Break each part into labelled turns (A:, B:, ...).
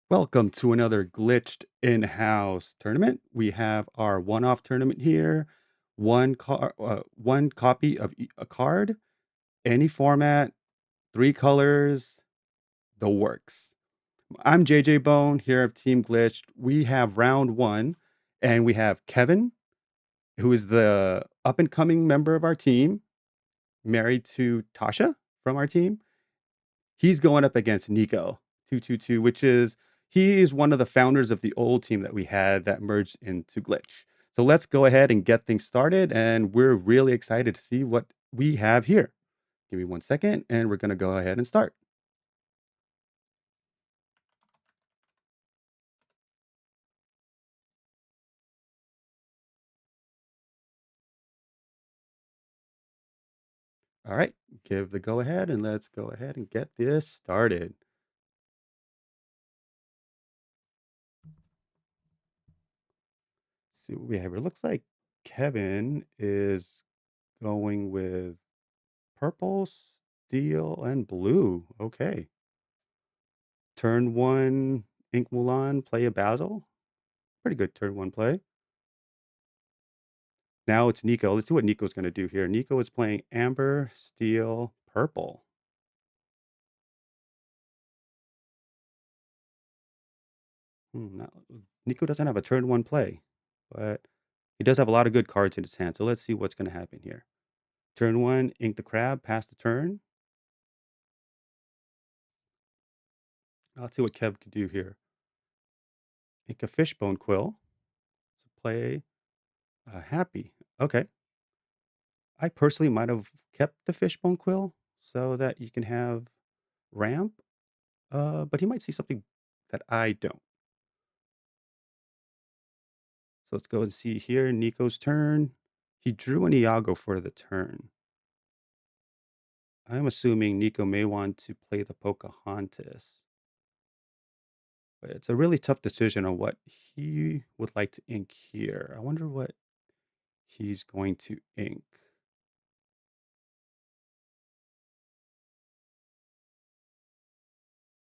A: Welcome to another glitched in-house tournament. We have our one-off tournament here. One copy of a card, any format, three colors, the works. I'm JJ Bone here of Team Glitched. We have round one, and we have Kevin, who is the up-and-coming member of our team, married to Tasha from our team. He's going up against Nico 222, which is he is one of the founders of the old team that we had that merged into Glitch. So let's go ahead and get things started, and we're really excited to see what we have here. Give me 1 second, and we're gonna go ahead and start. All right, give the go ahead, and let's go ahead and get this started. See what we have here. Looks like Kevin is going with purple, steel, and blue. Okay. Turn 1, Ink Mulan, play a Basil. Pretty good turn 1 play. Now it's Nico. Let's see what Nico's gonna do here. Nico is playing amber, steel, purple. Now, Nico doesn't have a turn 1 play, but he does have a lot of good cards in his hand, so let's see what's gonna happen here. Turn 1, Ink the Crab, pass the turn. Let's see what Kev could do here. Ink a Fishbone Quill. So play Happy. Okay. I personally might have kept the Fishbone Quill so that you can have ramp, but he might see something that I don't. So let's go and see here. Nico's turn. He drew an Iago for the turn. I'm assuming Nico may want to play the Pocahontas. But it's a really tough decision on what he would like to ink here. I wonder what he's going to ink.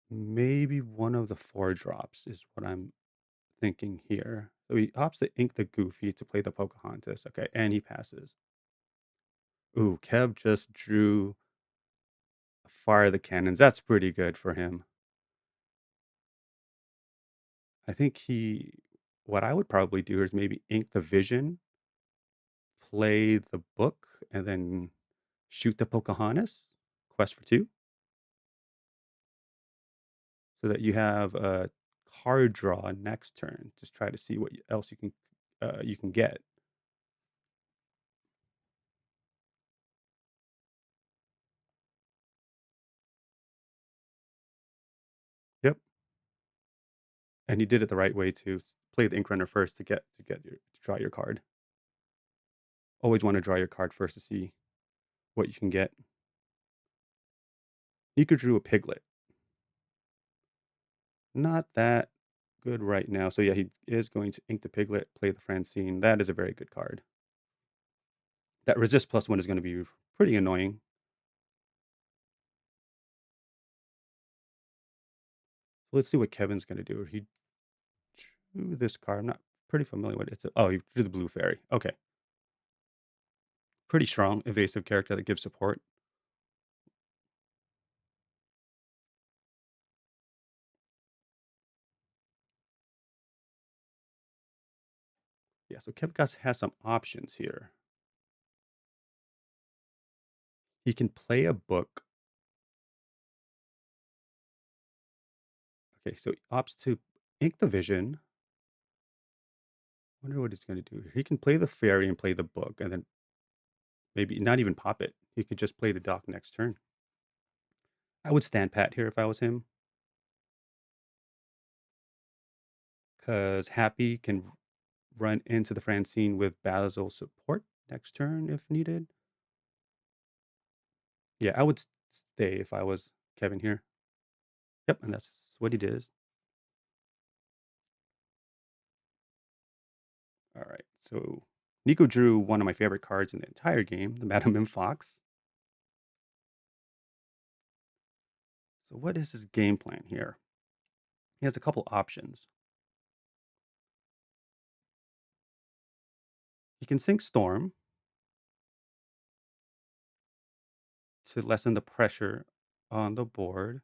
A: Maybe one of the 4 drops is what I'm thinking here. So he opts to ink the Goofy to play the Pocahontas. Okay, and he passes. Ooh, Kev just drew Fire the Cannons. That's pretty good for him. I think what I would probably do is maybe ink the Vision, play the book, and then shoot the Pocahontas, quest for 2, so that you have a card draw next turn. Just try to see what else you can get. Yep, and you did it the right way to play the ink runner first to draw your card. Always want to draw your card first to see what you can get. Nika drew a Piglet. Not that good right now. So yeah, he is going to ink the Piglet, play the Francine. That is a very good card. That resist +1 is going to be pretty annoying. So let's see what Kevin's going to do. He drew this card. I'm not pretty familiar with it. Oh, he drew the Blue Fairy. Okay. Pretty strong, evasive character that gives support. Yeah, so Kevin has some options here. He can play a book. Okay, so he opts to ink the Vision. Wonder what he's going to do. He can play the fairy and play the book, and then maybe not even pop it. He could just play the dock next turn. I would stand pat here if I was him, because Happy can run into the Francine with Basil support next turn if needed. Yeah, I would stay if I was Kevin here. Yep, and that's what he did. All right, so Nico drew one of my favorite cards in the entire game, the Madam M Fox. So what is his game plan here? He has a couple options. He can sing Storm to lessen the pressure on the board.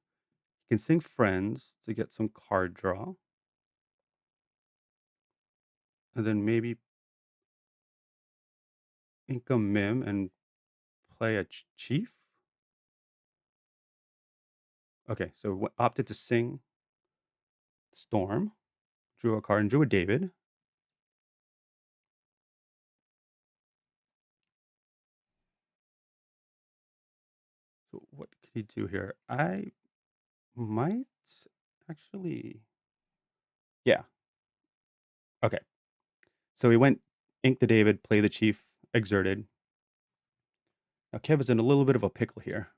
A: He can sing Friends to get some card draw, and then maybe Inca Mim and play a Chief. Okay, so opted to sing Storm, drew a card, and drew a David. So what could he do here? I might actually, yeah. Okay, so he went Ink the David, play the Chief, exerted. Now Kev is in a little bit of a pickle here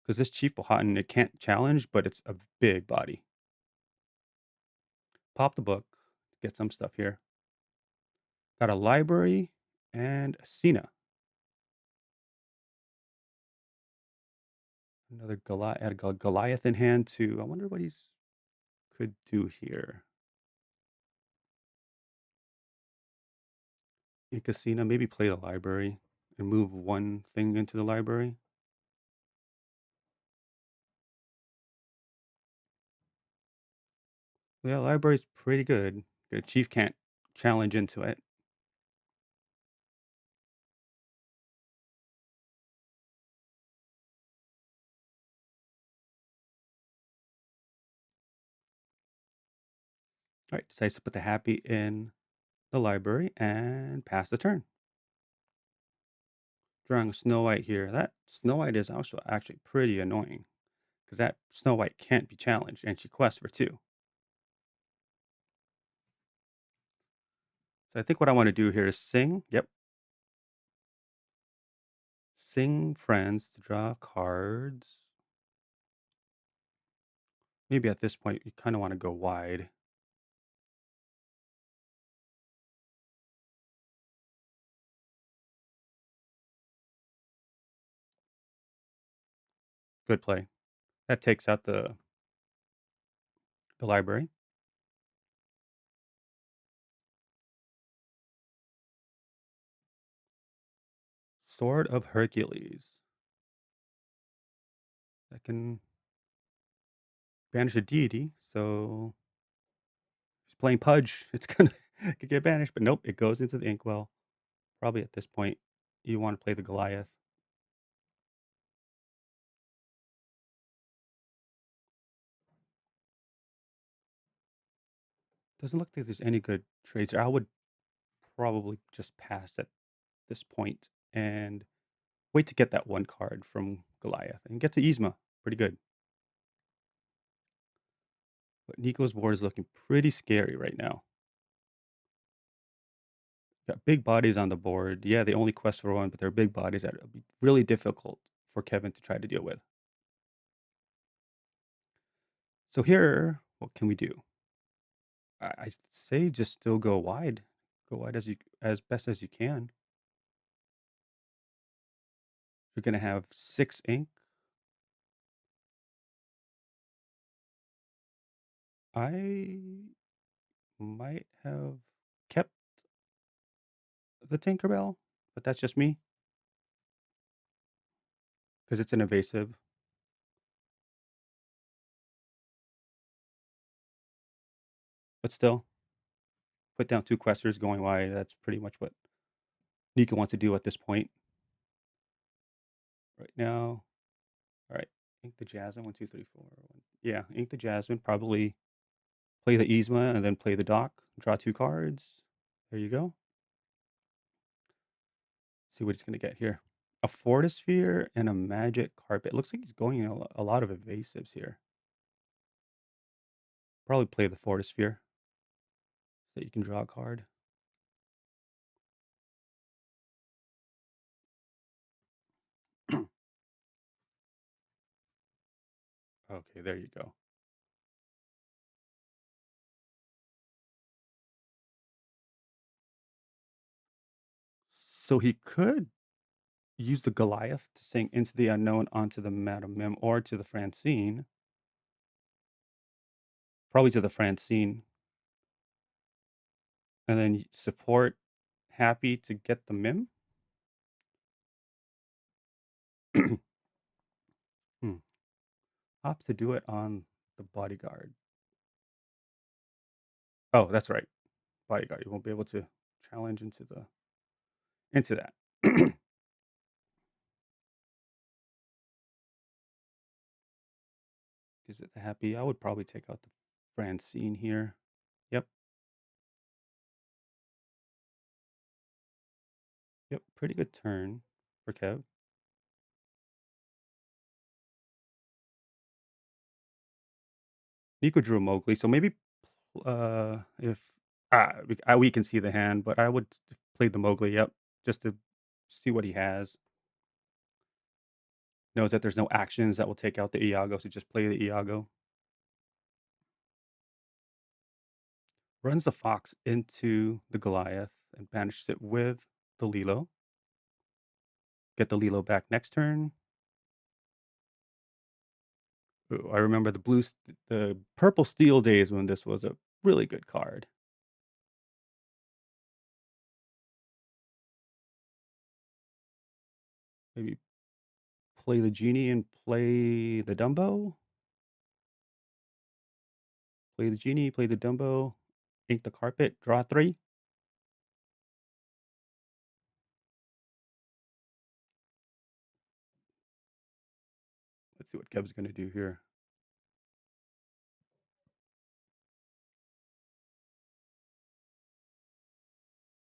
A: because this Chief Powhatan, it can't challenge, but it's a big body. Pop the book, get some stuff here. Got a library and a Cena. Another Goliath in hand too. I wonder what he's could do here. In Casino, maybe play the library and move one thing into the library. Yeah, library's pretty good. The chief can't challenge into it. All right, decides to put the happy in the library and pass the turn. Drawing a Snow White here. That Snow White is also actually pretty annoying because that Snow White can't be challenged and she quests for two. So I think what I want to do here is sing. Yep. Sing friends to draw cards. Maybe at this point you kind of want to go wide. Good play. That takes out the library. Sword of Hercules. That can banish a deity. So he's playing Pudge. It's gonna could get banished, but nope, it goes into the inkwell. Probably at this point, you want to play the Goliath. Doesn't look like there's any good trades. I would probably just pass at this point and wait to get that one card from Goliath and get to Yzma. Pretty good. But Nico's board is looking pretty scary right now. Got big bodies on the board. Yeah, they only quest for one, but they're big bodies that will be really difficult for Kevin to try to deal with. So here, what can we do? I say just still go wide. Go wide as best as you can. You're gonna have 6 ink. I might have kept the Tinkerbell, but that's just me because it's an evasive. But still, put down 2 questers going wide. That's pretty much what Nika wants to do at this point. Right now, all right. Ink the Jasmine. 1, 2, 3, 4. Yeah, ink the Jasmine. Probably play the Yzma and then play the Dock. Draw 2 cards. There you go. See what he's gonna get here. A Fortisphere and a Magic Carpet. Looks like he's going a lot of evasives here. Probably play the Fortisphere so that you can draw a card. Okay, there you go. So he could use the Goliath to sing Into the Unknown onto the Madame Mim or to the Francine. probably to the Francine, and then support happy to get the mim. Hmm. Opt to do it on the bodyguard. Oh, that's right, bodyguard. You won't be able to challenge into that. Is it the happy? I would probably take out the Francine here. Yep, yep. Pretty good turn for Kev. Nico drew a Mowgli, so maybe if we can see the hand, but I would play the Mowgli. Yep, just to see what he has. Knows that there's no actions that will take out the Iago, so just play the Iago. Runs the fox into the Goliath and banishes it with the Lilo. Get the Lilo back next turn. Ooh, I remember the purple steel days when this was a really good card. Maybe play the genie and play the Dumbo. Play the genie, play the Dumbo, ink the carpet, draw 3. Let's see what Kev's gonna do here.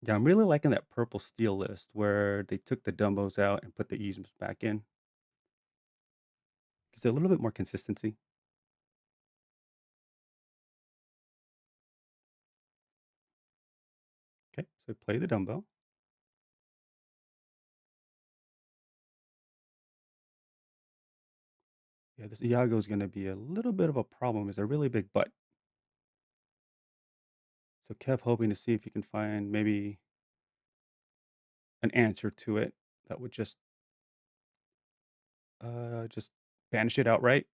A: Yeah, I'm really liking that purple steel list where they took the Dumbos out and put the Easems back in. Gives it a little bit more consistency. Okay, so play the Dumbo. Yeah, this Iago is gonna be a little bit of a problem. It's a really big butt. So Kev hoping to see if he can find maybe an answer to it that would just banish it outright.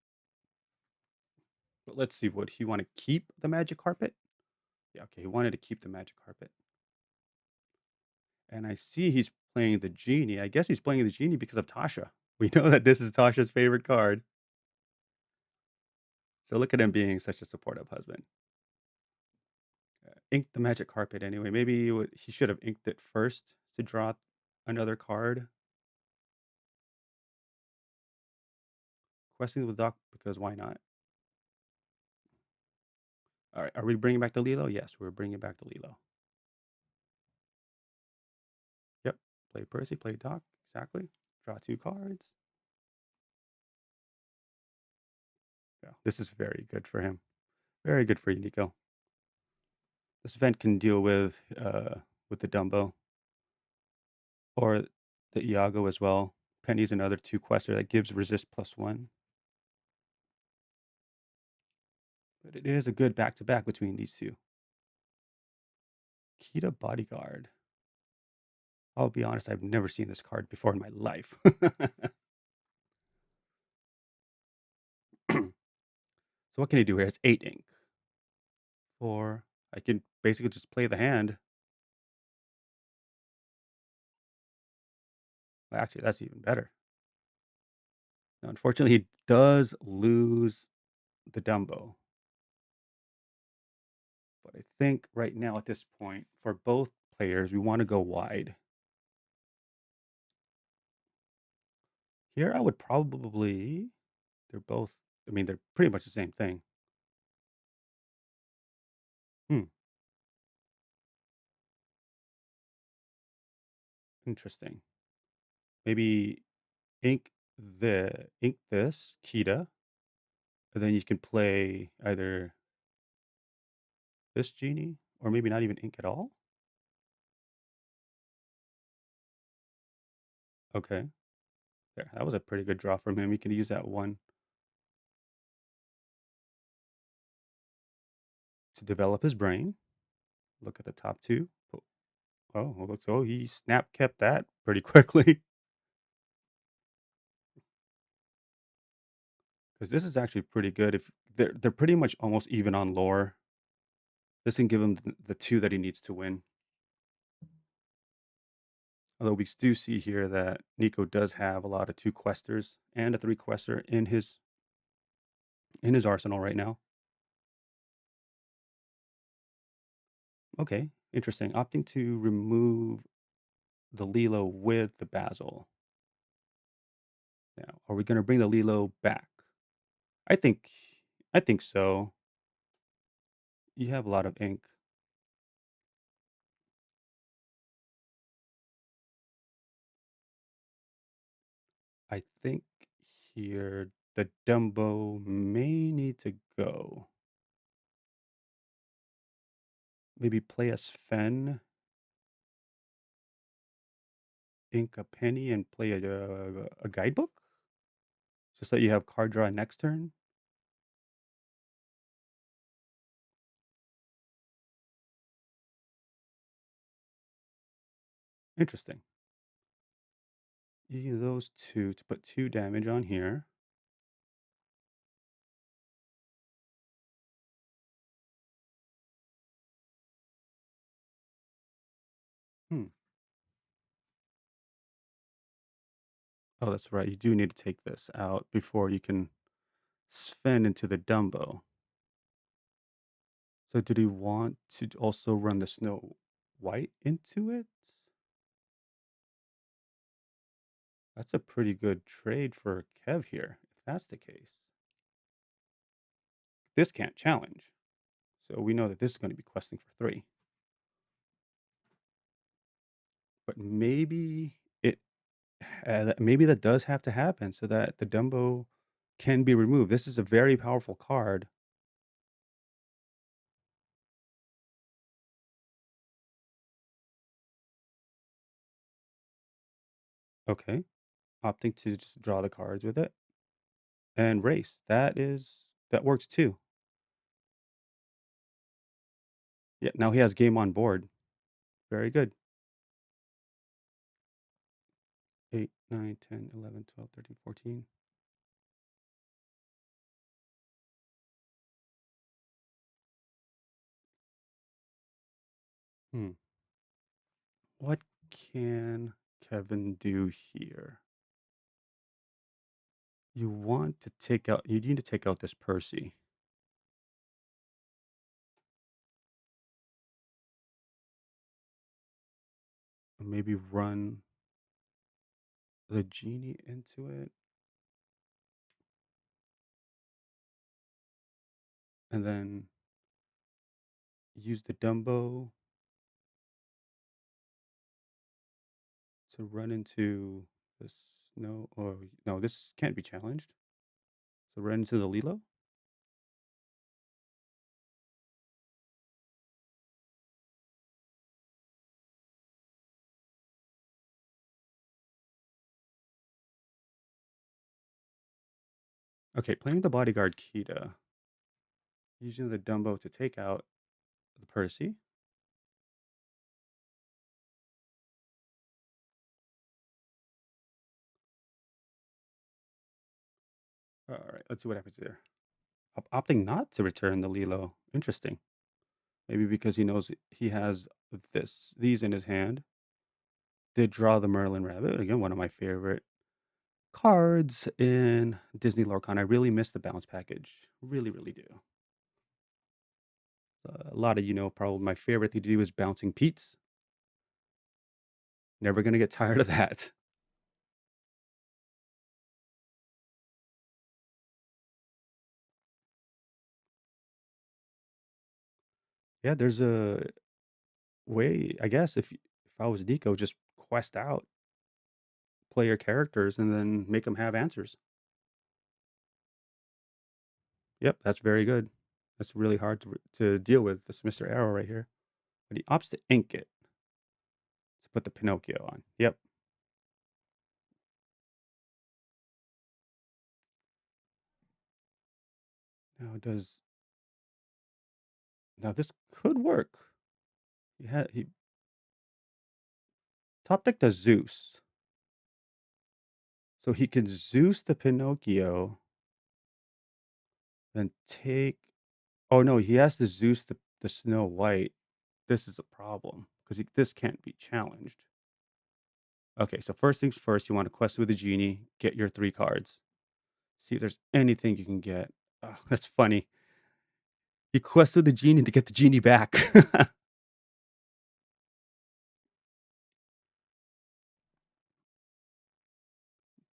A: But let's see, would he want to keep the magic carpet? Yeah, okay, he wanted to keep the magic carpet. And I see he's playing the genie. I guess he's playing the genie because of Tasha. We know that this is Tasha's favorite card. So look at him being such a supportive husband. Inked the magic carpet anyway. Maybe he should have inked it first to draw another card. Questing with Doc because why not? All right, are we bringing back the Lilo? Yes, we're bringing back the Lilo. Yep, play Percy, play Doc. Exactly. Draw 2 cards. Yeah, this is very good for him. Very good for you, Nico. This event can deal with the Dumbo or the Iago as well. Penny's another 2 quester that gives resist +1. But it is a good back-to-back between these two. Kita Bodyguard. I'll be honest, I've never seen this card before in my life. So what can you do here? It's 8 ink. Or I can basically just play the hand. Well, actually, that's even better. Now, unfortunately, he does lose the Dumbo. But I think right now at this point, for both players, we want to go wide. Here, I would probably. They're both. I mean, they're pretty much the same thing. Hmm. Interesting. Maybe ink this Kita, and then you can play either this genie or maybe not even ink at all. Okay, there. That was a pretty good draw from him. He can use that one to develop his brain. Look at the top 2. Oh, it looks. Oh, he snap kept that pretty quickly. because this is actually pretty good. If they're pretty much almost even on lore. This can give him the two that he needs to win. Although we do see here that Nico does have a lot of two questers and a three quester in his arsenal right now. Okay, interesting. Opting to remove the Lilo with the Basil. Now, are we going to bring the Lilo back? I think, I think so. You have a lot of ink. I think here the Dumbo may need to go. Maybe play as Fen, ink a penny, and play a guidebook, just so you have card draw next turn. Interesting. You use those two to put 2 damage on here. Hmm. Oh, that's right. You do need to take this out before you can Sven into the Dumbo. So did he want to also run the Snow White into it? That's a pretty good trade for Kev here, if that's the case. This can't challenge. So we know that this is going to be questing for 3. But maybe that does have to happen so that the Dumbo can be removed. This is a very powerful card. Okay. Opting to just draw the cards with it and race. That works too. Yeah, now he has game on board. Very good. 8, 9, 10, 11, 12, 13, 14. Hmm. What can Kevin do here? You need to take out this Percy. Maybe run the genie into it. And then use the Dumbo to run into the snow. Oh, no, this can't be challenged. So run into the Lilo. Okay, playing the bodyguard Kita. Using the Dumbo to take out the Percy. All right, let's see what happens there. Opting not to return the Lilo. Interesting. Maybe because he knows he has these in his hand. Did draw the Merlin Rabbit. Again, one of my favorite cards in Disney Lorcon. I really miss the bounce package. Really, really do. A lot of probably my favorite thing to do is bouncing Pete's. Never gonna get tired of that. Yeah, there's a way, I guess, if I was Nico, just quest out, play your characters, and then make them have answers. Yep, that's very good. That's really hard to deal with. This Mr. Arrow right here, but he opts to ink it to put the Pinocchio on. Yep. Now does now this could work. He top deck does Zeus, so he can Zeus the Pinocchio Then take oh, no, he has the Zeus, the Snow White. This is a problem because this can't be challenged. Okay, so first things first, you want to quest with the genie, get your 3 cards. See if there's anything you can get. Oh, that's funny. You quest with the genie to get the genie back.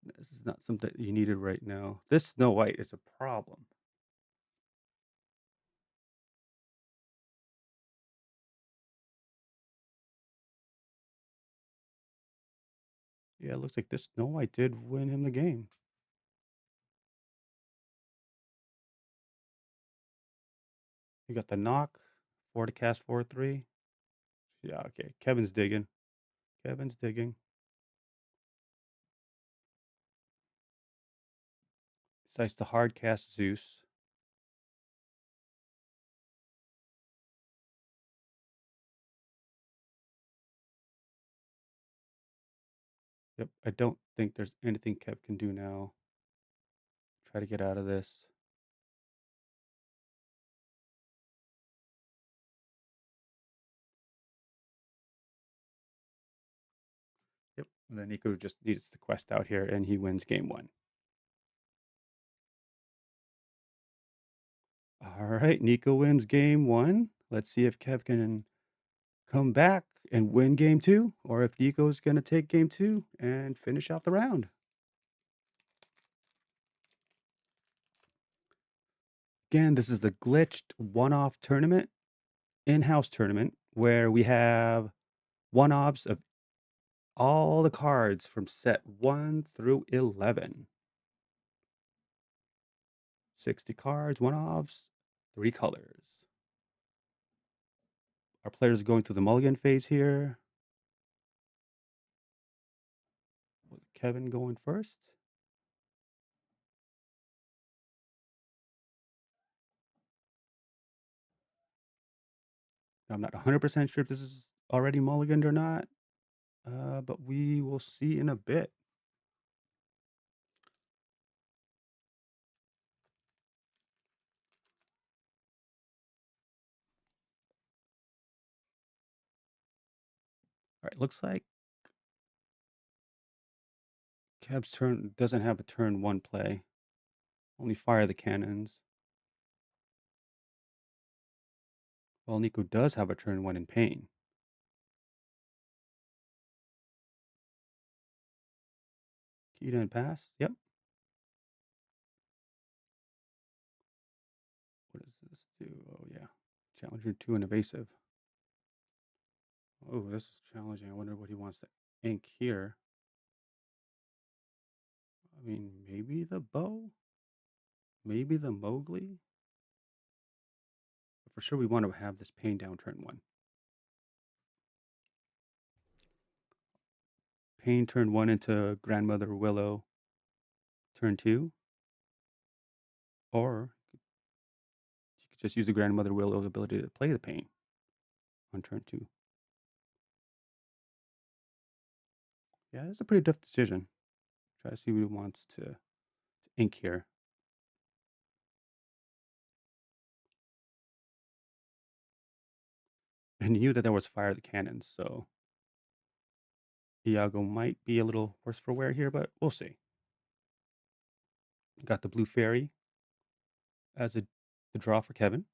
A: This is not something you needed right now. This Snow White is a problem. Yeah, it looks like this Snow White did win him the game. You got the knock, 4 to cast 4/3. Yeah, okay. Kevin's digging. Kevin's digging. Decides to hard cast Zeus. Yep, I don't think there's anything Kev can do now. Try to get out of this. Yep, and then Nico just needs to quest out here, and he wins game 1. All right, Nico wins game 1. Let's see if Kev can come back and win game 2, or if Nico's going to take game 2 and finish out the round. Again, this is the glitched one-off tournament, in-house tournament, where we have one-offs of all the cards from set 1 through 11. 60 cards, one-offs, 3 colors. Our players are going through the mulligan phase here. With Kevin going first. I'm not 100% sure if this is already mulliganed or not, but we will see in a bit. All right, looks like Kev's turn doesn't have a turn 1 play. Only fire the cannons. Well, Nico does have a turn 1 in pain. Key and pass. Yep. What does this do? Oh, yeah. Challenger 2 and evasive. Oh, this is challenging. I wonder what he wants to ink here. I mean, maybe the bow? Maybe the Mowgli? But for sure, we want to have this pain down turn 1. Pain turn 1 into Grandmother Willow turn 2. Or you could just use the Grandmother Willow's ability to play the pain on turn 2. Yeah, it's a pretty tough decision. Try to see what he wants to ink here. And he knew that there was fire the cannons, so Iago might be a little worse for wear here, but we'll see. Got the blue fairy as the draw for Kevin.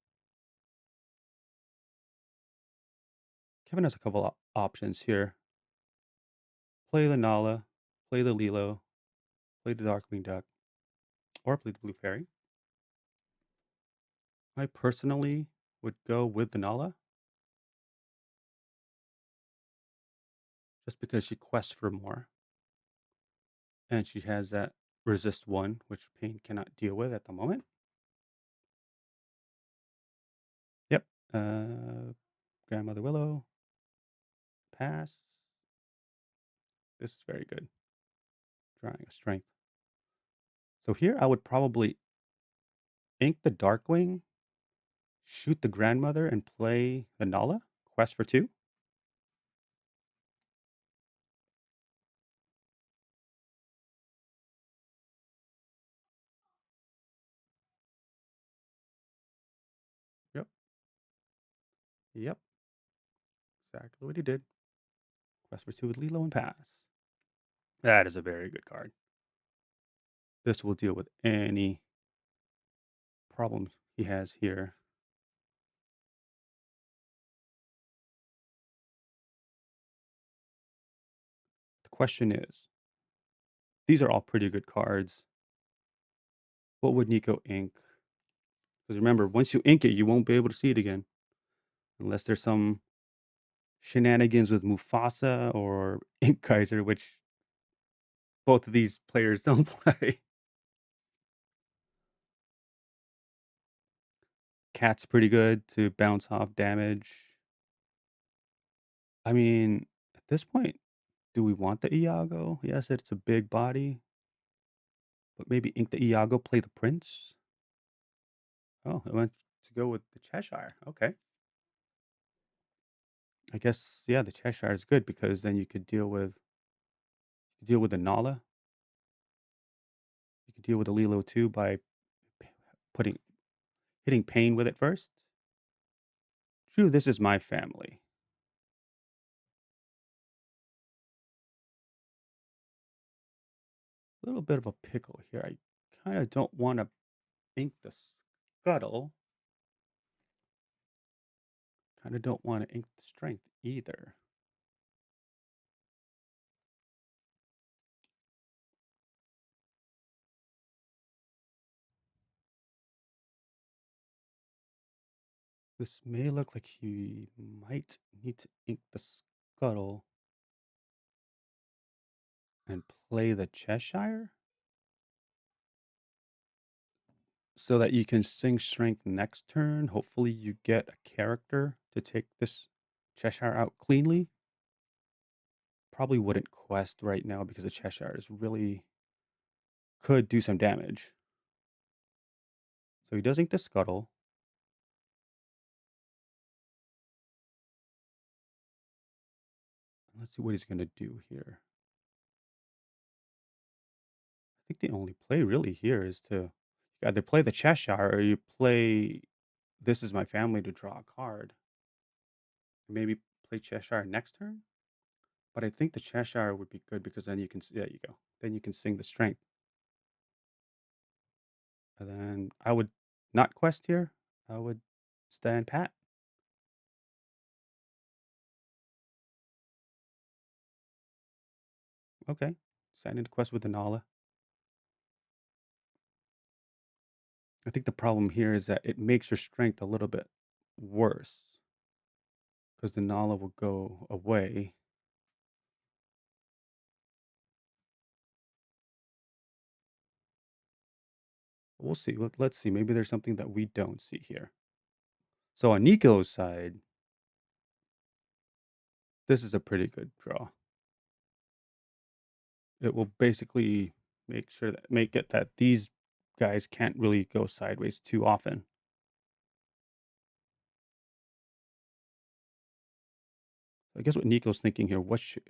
A: Kevin has a couple options here. Play the Nala, play the Lilo, play the Darkwing Duck, or play the blue fairy. I personally would go with the Nala just because she quests for more. And she has that resist 1, which pain cannot deal with at the moment. Yep. Grandmother Willow. Pass. This is very good. Drawing a strength. So here I would probably ink the Darkwing, shoot the grandmother, and play the Nala. Quest for 2. Yep, exactly what he did. Quest for two with Lilo and Pass. That is a very good card. This will deal with any problems he has here. The question is, these are all pretty good cards. What would Nico ink? Because remember, once you ink it, you won't be able to see it again. Unless there's some shenanigans with Mufasa or Ink Kaiser, which both of these players don't play. Cat's pretty good to bounce off damage. I mean, at this point, do we want the Iago? Yes, it's a big body, but maybe ink the Iago, play the Prince. Oh, I went to go with the Cheshire. Okay. I guess yeah, the Cheshire is good because then you could deal with the Nala. You could deal with the Lilo too by p- putting hitting pain with it first. True, this is my family. A little bit of a pickle here. I kind of don't want to ink the Scuttle. Kind of don't want to ink the Strength either. This may look like he might need to ink the Scuttle and play the Cheshire so that you can sing Strength next turn. Hopefully, you get a character to take this Cheshire out cleanly. Probably wouldn't quest right now because the Cheshire is really could do some damage. So he does ink the Scuttle. Let's see what he's going to do here. I think the only play really here is to you either play the Cheshire or you play This Is My Family to draw a card. Maybe play Cheshire next turn. But I think the Cheshire would be good because then you can, there you go. Then you can sing the Strength. And then I would not quest here. I would stand pat. Okay. Stand into quest with the Nala. I think the problem here is that it makes your strength a little bit worse because the Nala will go away. We'll see. Let's see. Maybe there's something that we don't see here. So on Nico's side, this is a pretty good draw. It will basically make it that these guys can't really go sideways too often. I guess what Nico's thinking here,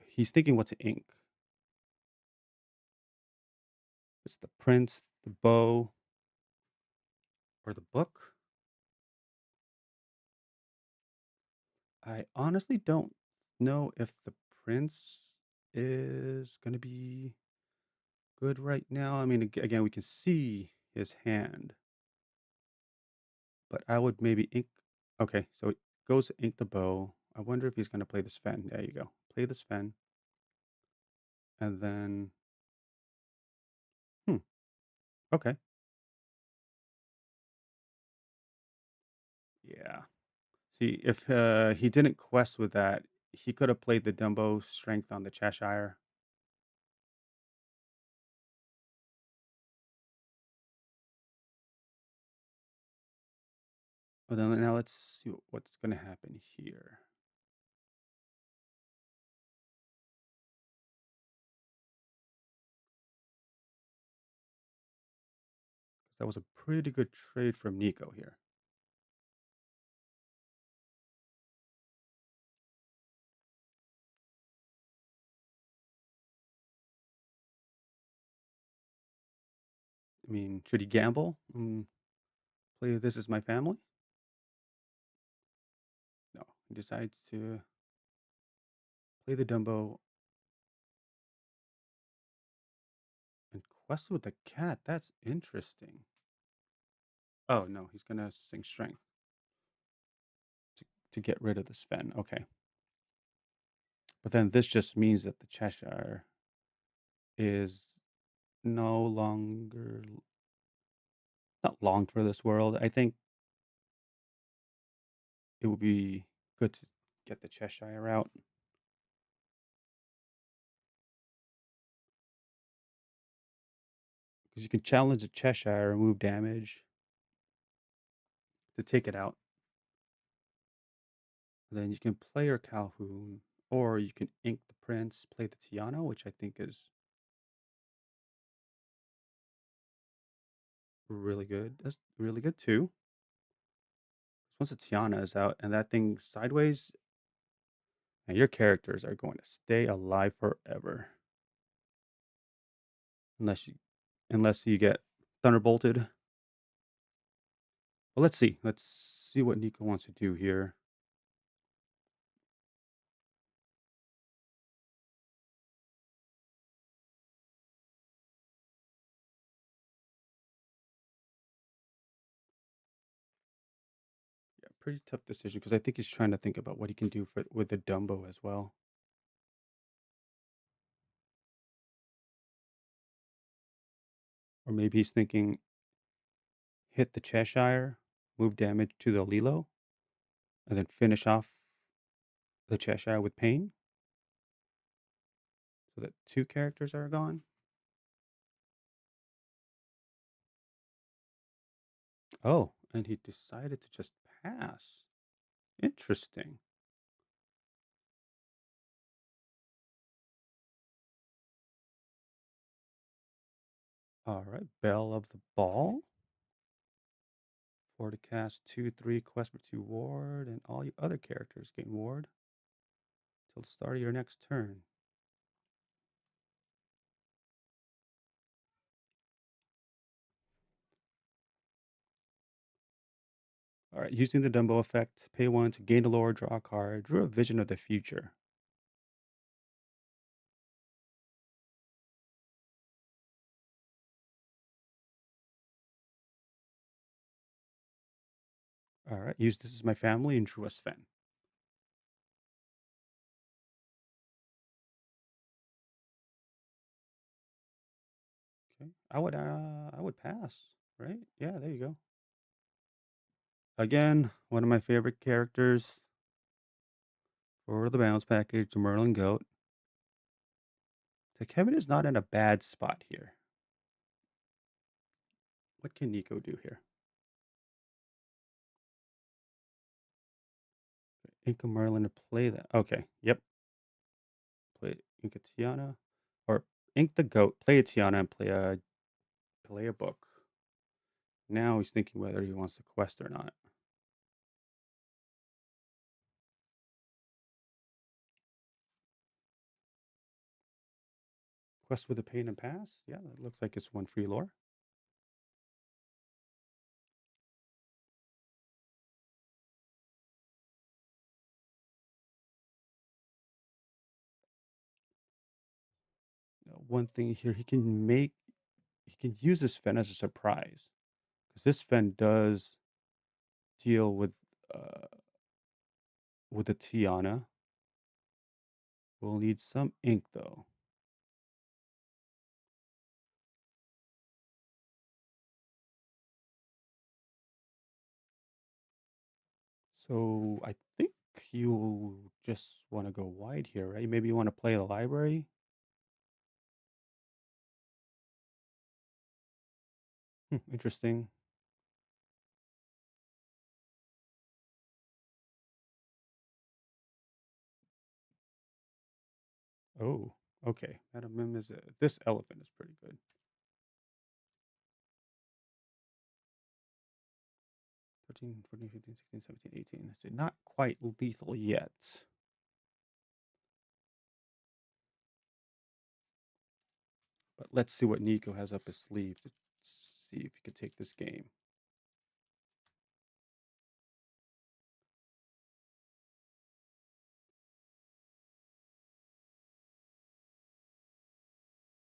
A: he's thinking what's ink. It's the Prince, the Bow, or the Book. I honestly don't know if the Prince is going to be good right now. I mean, again, we can see his hand, but I would maybe ink. Okay, so it goes to ink the Bow. I wonder if he's going to play the Sven. There you go. Play the Sven. And then, hmm, okay. Yeah. See, if he didn't quest with that, he could have played the Dumbo strength on the Cheshire. But then now let's see what's going to happen here. Because that was a pretty good trade from Nico here. I mean, should he gamble and play This Is My Family? No. He decides to play the Dumbo and quest with the cat. That's interesting. Oh no, he's gonna sing strength to get rid of the Sven. Okay. But then this just means that the Cheshire is no longer not long for this world. I think it would be good to get the Cheshire out because you can challenge the Cheshire, remove damage to take it out. And then you can play your Calhoun, or you can ink the Prince, play the Tiana, which I think is really good. That's really good too. Once the Tiana is out and that thing sideways, and your characters are going to stay alive forever. Unless you get thunderbolted. Well, let's see. Let's see what Nico wants to do here. Yeah, pretty tough decision because I think he's trying to think about what he can do with the Dumbo as well. Or maybe he's thinking hit the Cheshire, move damage to the Lilo, and then finish off the Cheshire with pain so that two characters are gone. Oh, and he decided to just pass. Interesting. All right, Belle of the Ball. 4 to cast 2/3, quest for 2 ward, and all your other characters gain ward till the start of your next turn. All right, using the Dumbo effect, pay 1 to gain a lore, draw a card, draw a vision of the future. All right, use this as my family and drew a Sven. Okay, I would pass, right? Yeah, there you go. Again, one of my favorite characters for the bounce package, the Merlin Goat. So Kevin is not in a bad spot here. What can Nico do here? Inca Merlin to play that. Okay, yep. Play Inca Tiana, or Ink the Goat, play a Tiana, and play a book. Now he's thinking whether he wants to quest or not. Quest with a pain and pass. Yeah, that looks like it's one free lore. One thing here, he can use this Fen as a surprise because this Fen does deal uh with the Tiana. We'll need some ink though. So I think you just want to go wide here, right? Maybe you want to play the library. Interesting. Oh, okay. Madam Mim is this elephant is pretty good. 13, 14, 15, 16, 17, 18. So not quite lethal yet. But let's see what Nico has up his sleeve to see if he can take this game.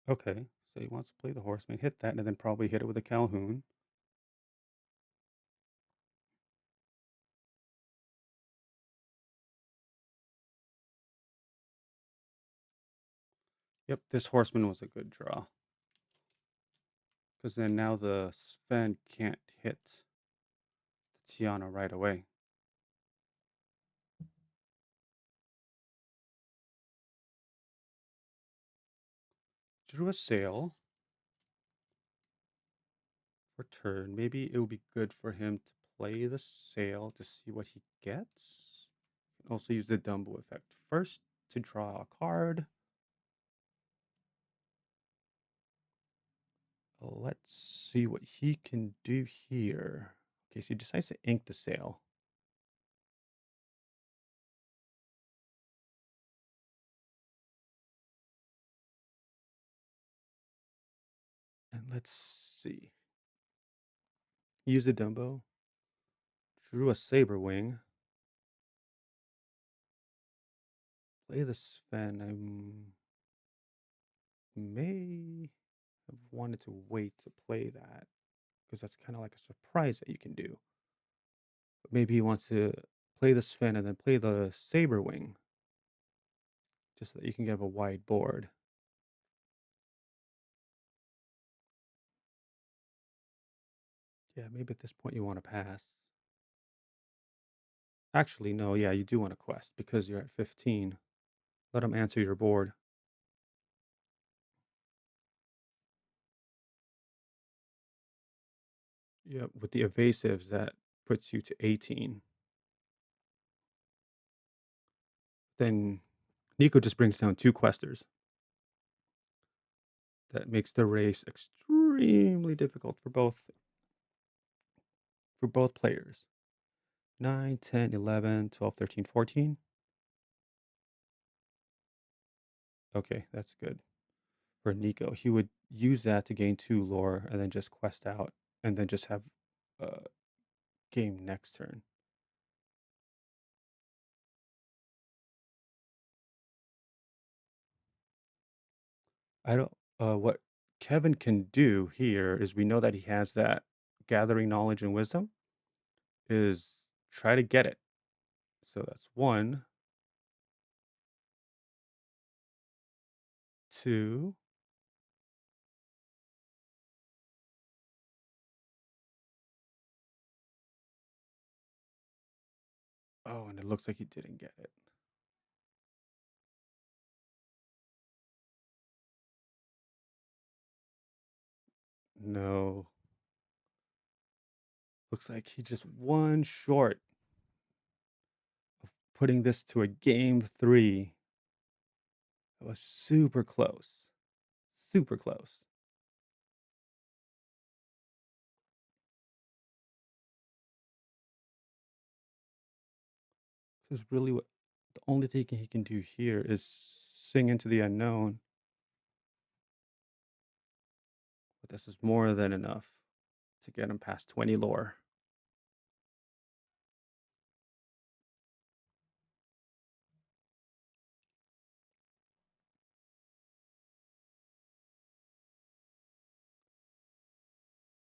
A: Okay, so he wants to play the horseman, hit that, and then probably hit it with a Calhoun. Yep, this horseman was a good draw. Because then now the Sven can't hit Tiana right away. Drew a sail for turn. Maybe it would be good for him to play the sail to see what he gets. Also use the Dumbo effect first to draw a card. Let's see what he can do here. Okay, so he decides to ink the sail. And let's see. Use the Dumbo. Drew a Saber Wing. Play the Sven. I may have wanted to wait to play that because that's kind of like a surprise that you can do. But maybe he wants to play the Sven and then play the Saber Wing just so that you can have a wide board. Yeah, maybe at this point you want to pass. Actually, no, yeah, you do want to quest because you're at 15. Let him answer your board. Yeah, with the evasives, that puts you to 18. Then Nico just brings down 2 questers. That makes the race extremely difficult for both players. 9, 10, 11, 12, 13, 14. Okay, that's good. For Nico, he would use that to gain 2 lore and then just quest out and then just have game next turn. I don't what Kevin can do here is we know that he has that gathering knowledge and wisdom is try to get it. So that's 1, 2. Oh, and it looks like he didn't get it. No. Looks like he just 1 short of putting this to a game 3. It was super close. Super close. Because really what the only thing he can do here is sing into the unknown. But this is more than enough to get him past 20 lore.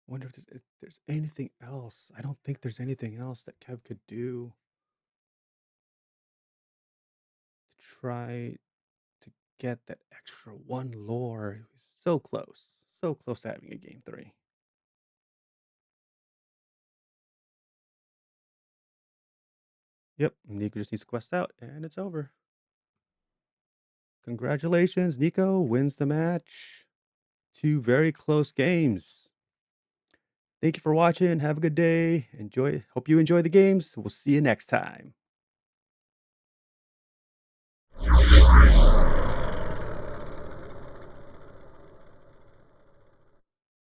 A: Wonder if there's anything else. I don't think there's anything else that Kev could do to try to get that extra 1 lore. He was so close. So close to having a game 3. Yep, Nico just needs to quest out, and it's over. Congratulations, Nico wins the match. 2 very close games. Thank you for watching. Have a good day. Hope you enjoy the games. We'll see you next time.